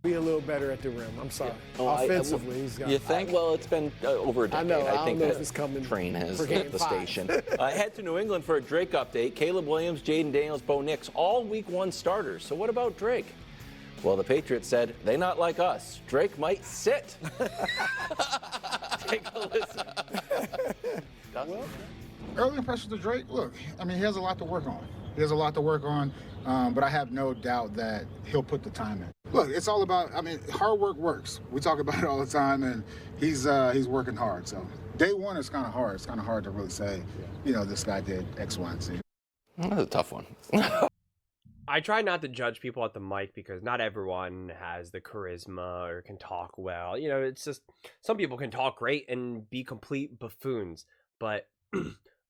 Be a little better at the rim. I'm sorry. Yeah. Oh, Offensively, he's got. You think? Well, it's been over a decade. I know. I think don't know that if it's coming train has for hit game the 5. station. Head to New England for a Drake update. Caleb Williams, Jaden Daniels, Bo Nix, all Week 1 starters. So what about Drake? Well, the Patriots said they not like us. Drake might sit. Take a listen. Well, early impressions of Drake, look, I mean, he has a lot to work on. He has a lot to work on, but I have no doubt that he'll put the time in. Look, it's all about, I mean, hard work works. We talk about it all the time, and he's working hard. So day one is kind of hard. It's kind of hard to really say, you know, this guy did X, Y, and Z. That's a tough one. I try not to judge people at the mic because not everyone has the charisma or can talk well. You know, it's just some people can talk great and be complete buffoons. But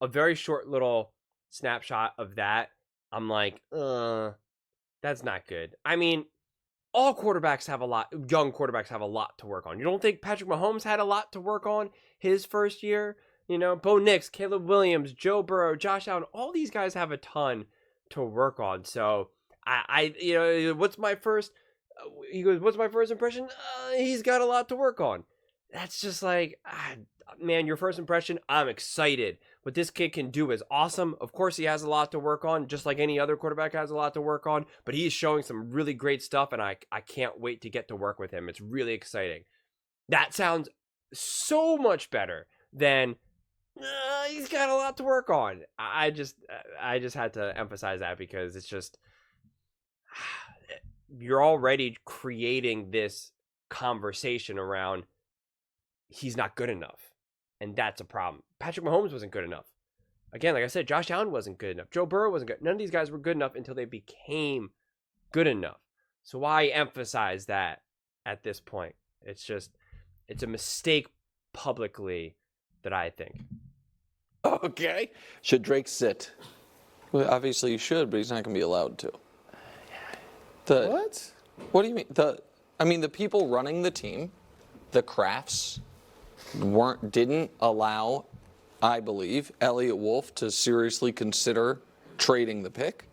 a very short little snapshot of that, I'm like, that's not good. I mean, all quarterbacks have young quarterbacks have a lot to work on. You don't think Patrick Mahomes had a lot to work on his first year? You know, Bo Nix, Caleb Williams, Joe Burrow, Josh Allen, all these guys have a ton to work on. So I you know, what's my first impression? He's got a lot to work on. That's just like, man, your first impression, I'm excited. What this kid can do is awesome. Of course, he has a lot to work on, just like any other quarterback has a lot to work on, but he's showing some really great stuff, and I can't wait to get to work with him. It's really exciting. That sounds so much better than he's got a lot to work on. I just had to emphasize that because it's just, you're already creating this conversation around he's not good enough, and that's a problem. Patrick Mahomes wasn't good enough. Again, like I said, Josh Allen wasn't good enough. Joe Burrow wasn't good. None of these guys were good enough until they became good enough. So why emphasize that at this point? It's a mistake publicly that I think. Okay. Should Drake sit? Well, obviously he should, but he's not going to be allowed to. What? What do you mean? The people running the team, the Crafts, didn't allow, I believe, Elliott Wolf to seriously consider trading the pick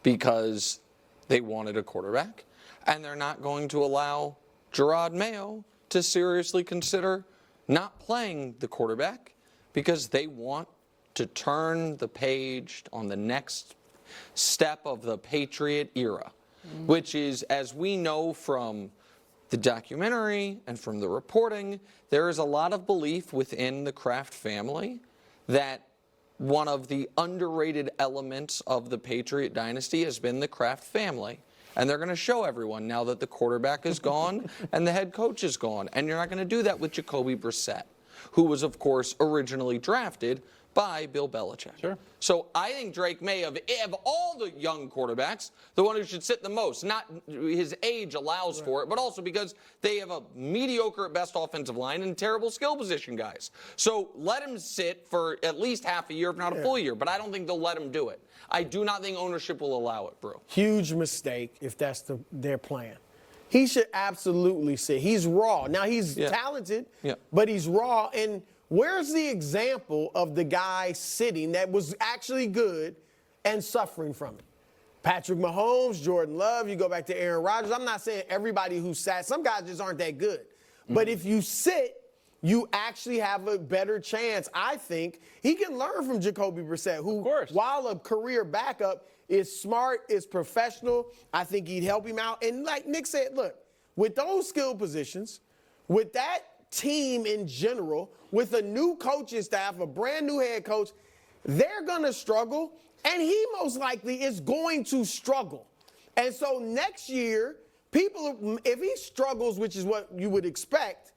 because they wanted a quarterback, and they're not going to allow Gerard Mayo to seriously consider not playing the quarterback because they want to turn the page on the next step of the Patriot era, which is, as we know from the documentary and from the reporting, there is a lot of belief within the Kraft family that one of the underrated elements of the Patriot dynasty has been the Kraft family. And they're going to show everyone now that the quarterback is gone and the head coach is gone. And you're not going to do that with Jacoby Brissett, who was, of course, originally drafted by Bill Belichick. Sure. So I think Drake May, of all the young quarterbacks, the one who should sit the most. Not his age allows for it, but also because they have a mediocre at best offensive line and terrible skill position guys. So let him sit for at least half a year, if not a full year. But I don't think they'll let him do it. I do not think ownership will allow it, bro. Huge mistake if that's their plan. He should absolutely sit. He's raw. Now, he's talented, but he's raw. And where's the example of the guy sitting that was actually good and suffering from it? Patrick Mahomes, Jordan Love, you go back to Aaron Rodgers. I'm not saying everybody who sat. Some guys just aren't that good. But if you sit, you actually have a better chance. I think he can learn from Jacoby Brissett, who, while a career backup, is smart, is professional. I think he'd help him out. And like Nick said, look, with those skill positions, with that team in general, with a new coaching staff, a brand new head coach, they're going to struggle, and he most likely is going to struggle. And so next year, people, if he struggles, which is what you would expect,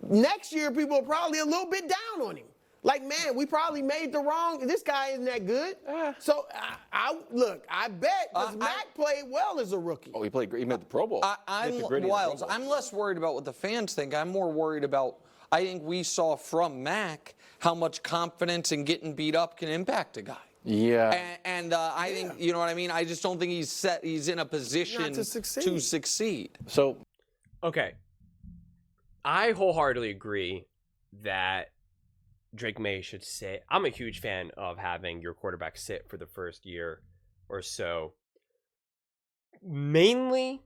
next year people are probably a little bit down on him. Like, man, we probably made this guy isn't that good. So, I bet, because Mac played well as a rookie. Oh, he played great. He made the Pro Bowl. I'm less worried about what the fans think. I'm more worried about, I think we saw from Mac how much confidence in getting beat up can impact a guy. Yeah. And I think, you know what I mean? I just don't think he's in a position to succeed. So, okay. I wholeheartedly agree that Drake May should sit. I'm a huge fan of having your quarterback sit for the first year or so. Mainly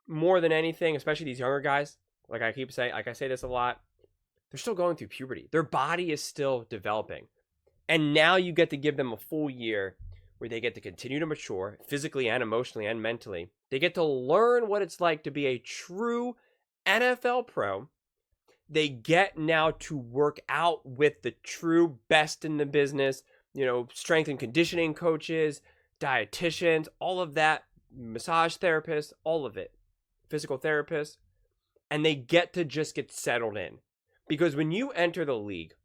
more than anything, especially these younger guys, like I say this a lot, they're still going through puberty. Their body is still developing. And now you get to give them a full year where they get to continue to mature physically and emotionally and mentally. They get to learn what it's like to be a true NFL pro. They get now to work out with the true best in the business, strength and conditioning coaches, dietitians, all of that, massage therapists, all of it, physical therapists, and they get to just get settled in. Because when you enter the league,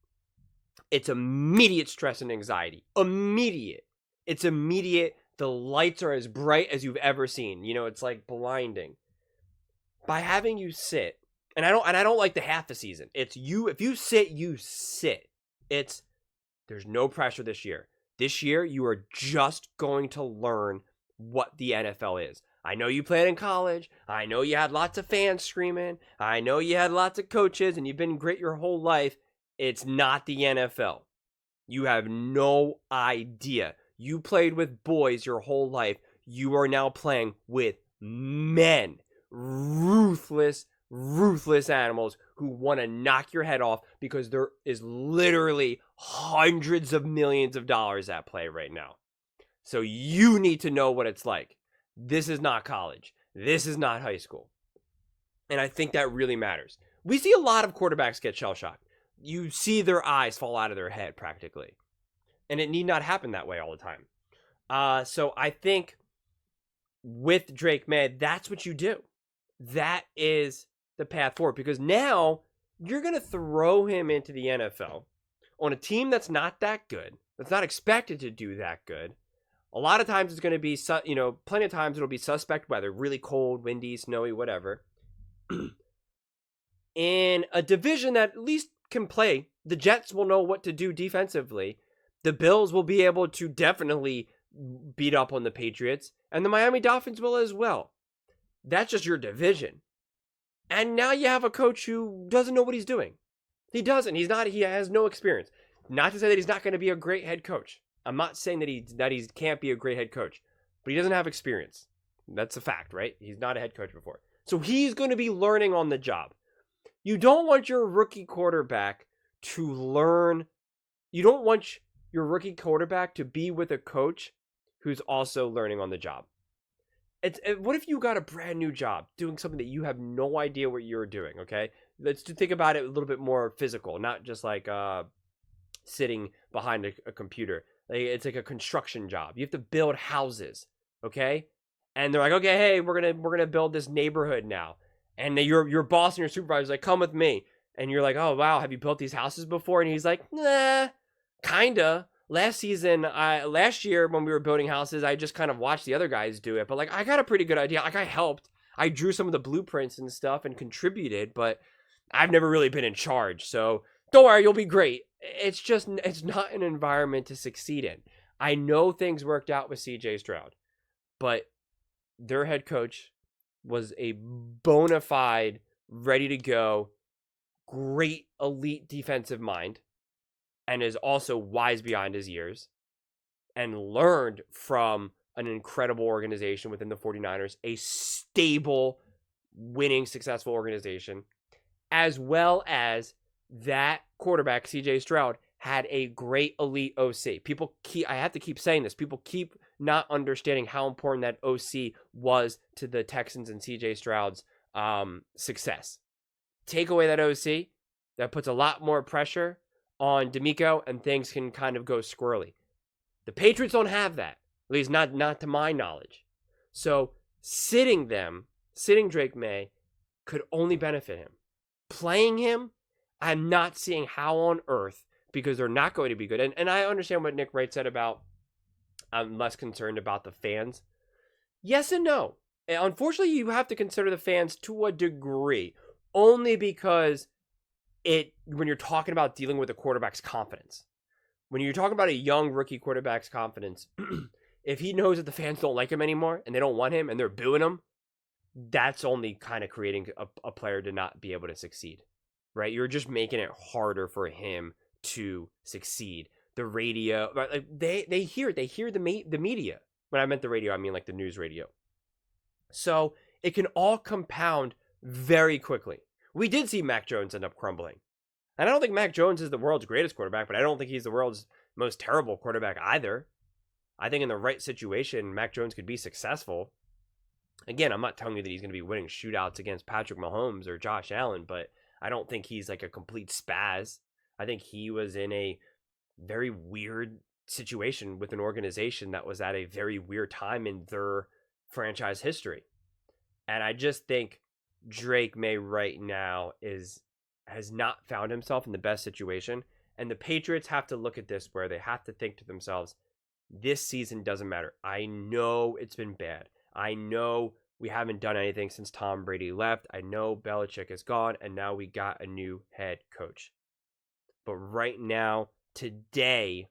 it's immediate stress and anxiety. Immediate. It's immediate. The lights are as bright as you've ever seen. It's like blinding. By having you sit, and I don't like the half the season. It's you. If you sit, you sit. There's no pressure this year. This year, you are just going to learn what the NFL is. I know you played in college. I know you had lots of fans screaming. I know you had lots of coaches, and you've been great your whole life. It's not the NFL. You have no idea. You played with boys your whole life. You are now playing with men. Ruthless animals who want to knock your head off because there is literally hundreds of millions of dollars at play right now. So you need to know what it's like. This is not college. This is not high school. And I think that really matters. We see a lot of quarterbacks get shell-shocked. You see their eyes fall out of their head practically. And it need not happen that way all the time. So I think with Drake Maye, that's what you do. That is the path forward. Because now you're going to throw him into the NFL on a team that's not that good, that's not expected to do that good. A lot of times it's going to be, plenty of times it'll be suspect weather, really cold, windy, snowy, whatever. In a division that at least can play, the Jets will know what to do defensively. The Bills will be able to definitely beat up on the Patriots, and the Miami Dolphins will as well. That's just your division. And now you have a coach who doesn't know what he's doing. He doesn't. He has no experience. Not to say that he's not going to be a great head coach. I'm not saying that he can't be a great head coach, but he doesn't have experience. That's a fact, right? He's not a head coach before. So he's going to be learning on the job. You don't want your rookie quarterback to learn. You don't want your rookie quarterback to be with a coach who's also learning on the job. What if you got a brand new job doing something that you have no idea what you're doing, okay? Let's think about it a little bit more physical, not just like sitting behind a computer. It's like a construction job. You have to build houses, okay? And they're like, okay, hey, we're gonna build this neighborhood now. And your boss and your supervisor's like, come with me. And you're like, oh wow, have you built these houses before? And he's like, nah, kinda. Last year when we were building houses, I just kind of watched the other guys do it. But like, I got a pretty good idea. Like I helped. I drew some of the blueprints and stuff and contributed, but I've never really been in charge. So don't worry, you'll be great. It's not an environment to succeed in. I know things worked out with CJ Stroud, but their head coach was a bona fide, ready to go, great elite defensive mind, and is also wise beyond his years, and learned from an incredible organization within the 49ers, a stable, winning, successful organization, as well as that quarterback, CJ Stroud, had a great elite OC. I have to keep saying this, people keep not understanding how important that OC was to the Texans and CJ Stroud's success. Take away that OC, that puts a lot more pressure on D'Amico, and things can kind of go squirrely. The Patriots don't have that, at least not to my knowledge. So sitting Drake Maye could only benefit him. Playing him, I'm not seeing how on earth, because they're not going to be good. And I understand what Nick Wright said about, I'm less concerned about the fans. Yes and no. And unfortunately, you have to consider the fans to a degree, only because when you're talking about dealing with a quarterback's confidence, when you're talking about a young rookie quarterback's confidence, if he knows that the fans don't like him anymore and they don't want him and they're booing him, that's only kind of creating a player to not be able to succeed, right? You're just making it harder for him to succeed. The radio, like they hear the media. When I meant the radio, I mean like the news radio. So it can all compound very quickly. We did see Mac Jones end up crumbling. And I don't think Mac Jones is the world's greatest quarterback, but I don't think he's the world's most terrible quarterback either. I think in the right situation, Mac Jones could be successful. Again, I'm not telling you that he's going to be winning shootouts against Patrick Mahomes or Josh Allen, but I don't think he's like a complete spaz. I think he was in a very weird situation with an organization that was at a very weird time in their franchise history. And I just think Drake Maye right now has not found himself in the best situation. And the Patriots have to look at this where they have to think to themselves, this season doesn't matter. I know it's been bad. I know we haven't done anything since Tom Brady left. I know Belichick is gone, and now we got a new head coach. But right now, today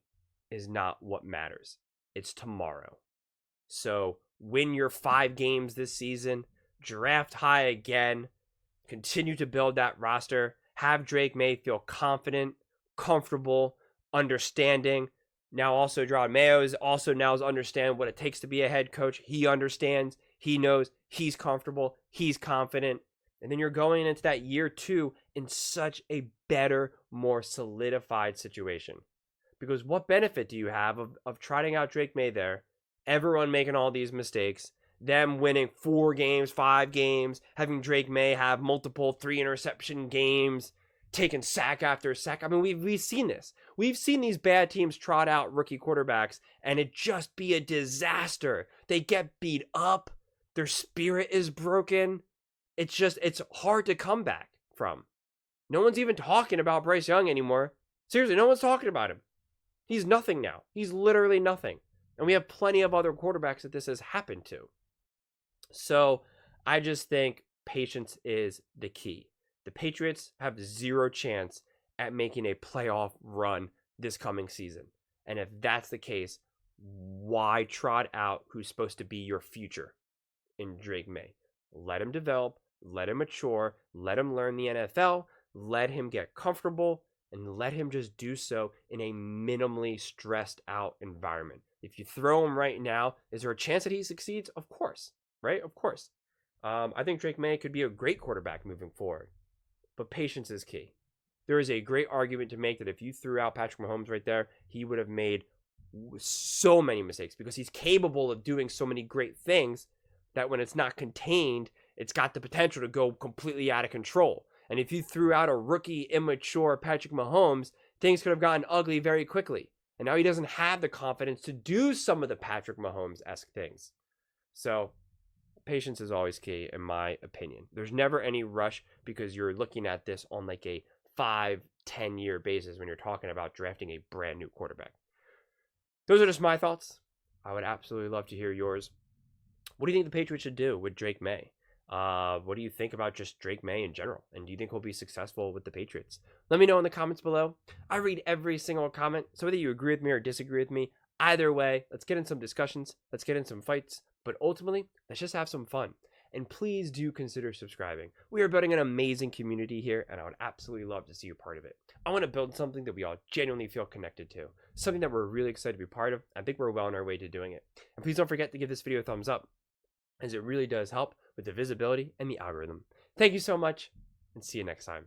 is not what matters. It's tomorrow. So win your 5 games this season, draft high again, continue to build that roster, have Drake Maye feel confident, comfortable, understanding. Now also John Mayo is also now understand what it takes to be a head coach. He understands, he knows, he's comfortable, he's confident. And then you're going into that year 2 in such a better, more solidified situation. Because what benefit do you have of trotting out Drake Maye there, everyone making all these mistakes, them winning 4 games, 5 games, having Drake Maye have multiple 3 interception games, taking sack after sack. I mean, we've seen this. We've seen these bad teams trot out rookie quarterbacks and it just be a disaster. They get beat up. Their spirit is broken. It's hard to come back from. No one's even talking about Bryce Young anymore. Seriously, no one's talking about him. He's nothing now. He's literally nothing. And we have plenty of other quarterbacks that this has happened to. So I just think patience is the key. The Patriots have 0 chance at making a playoff run this coming season. And if that's the case, why trot out who's supposed to be your future in Drake Maye? Let him develop, let him mature, let him learn the NFL, let him get comfortable, and let him just do so in a minimally stressed out environment. If you throw him right now, is there a chance that he succeeds? Of course, right? Of course. I think Drake Maye could be a great quarterback moving forward. But patience is key. There is a great argument to make that if you threw out Patrick Mahomes right there, he would have made so many mistakes because he's capable of doing so many great things that when it's not contained, it's got the potential to go completely out of control. And if you threw out a rookie, immature Patrick Mahomes, things could have gotten ugly very quickly. And now he doesn't have the confidence to do some of the Patrick Mahomes-esque things. So patience is always key, in my opinion. There's never any rush because you're looking at this on like a 5-10 year basis when you're talking about drafting a brand new quarterback. Those are just my thoughts. I would absolutely love to hear yours. What do you think the Patriots should do with Drake Maye? What do you think about just Drake Maye in general? And do you think he'll be successful with the Patriots? Let me know in the comments below. I read every single comment. So whether you agree with me or disagree with me, either way, let's get in some discussions. Let's get in some fights. But ultimately, let's just have some fun. And please do consider subscribing. We are building an amazing community here, and I would absolutely love to see you part of it. I want to build something that we all genuinely feel connected to. Something that we're really excited to be part of. I think we're well on our way to doing it. And please don't forget to give this video a thumbs up, as it really does help with the visibility and the algorithm. Thank you so much, and see you next time.